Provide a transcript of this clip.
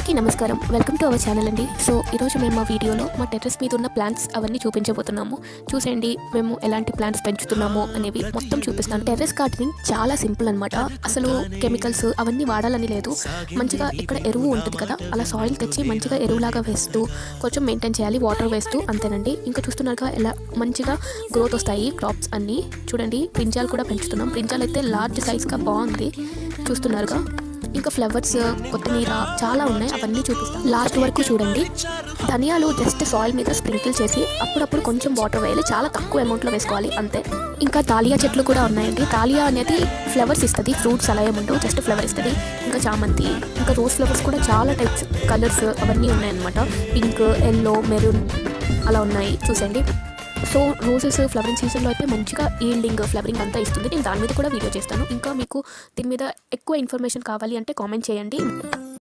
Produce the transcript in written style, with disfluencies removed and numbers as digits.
అందరికీ నమస్కారం. Welcome to our channel అండి. సో ఈరోజు మేము మా వీడియోలో మా టెర్రస్ మీద ఉన్న ప్లాంట్స్ అవన్నీ చూపించబోతున్నాము. చూసేయండి మేము ఎలాంటి ప్లాంట్స్ పెంచుతున్నామో అనేవి మొత్తం చూపిస్తాను. టెర్రస్ గార్డెనింగ్ చాలా సింపుల్ అనమాట. అసలు కెమికల్స్ అవన్నీ వాడాలని లేదు. మంచిగా ఇక్కడ ఎరువు ఉంటుంది కదా, అలా సాయిల్ తెచ్చి మంచిగా ఎరువులాగా వేస్తూ కొంచెం మెయింటైన్ చేయాలి, వాటర్ వేస్తూ, అంతేనండి. ఇంకా చూస్తున్నారుగా ఎలా మంచిగా గ్రోత్ వస్తాయి క్రాప్స్ అన్నీ. చూడండి బ్రింజాల్ కూడా పెంచుతున్నాం. బ్రింజాల్ అయితే లార్జ్ సైజ్గా బాగుంది, చూస్తున్నారుగా. ఇంకా ఫ్లవర్స్, కొత్తిమీర చాలా ఉన్నాయి, అవన్నీ చూపిస్తాను. లాస్ట్ వరకు చూడండి. ధనియాలు జస్ట్ సాయిల్ మీద స్ప్రింకిల్ చేసి అప్పుడప్పుడు కొంచెం వాటర్ వేయాలి, చాలా తక్కువ అమౌంట్లో వేసుకోవాలి అంతే. ఇంకా తాలియా చెట్లు కూడా ఉన్నాయండి. తాలియా అనేది ఫ్లవర్స్ ఇస్తుంది, ఫ్రూట్స్ అలా ఏముండవు, జస్ట్ ఫ్లవర్ ఇస్తుంది. ఇంకా చామంతి, ఇంకా రోజ్ ఫ్లవర్స్ కూడా చాలా టైప్స్ కలర్స్ అవన్నీ ఉన్నాయన్నమాట. పింక్, ఎల్లో, మెరూన్ అలా ఉన్నాయి, చూసండి. సో రోజెస్ ఫ్లవరింగ్ సీజన్లో అయితే మంచిగా ఈల్డింగ్ ఫ్లవరింగ్ అంతా ఇస్తుంది. నేను దాని మీద కూడా వీడియో చేస్తాను. ఇంకా మీకు దీని మీద ఎక్కువ ఇన్ఫర్మేషన్ కావాలి అంటే కామెంట్ చేయండి.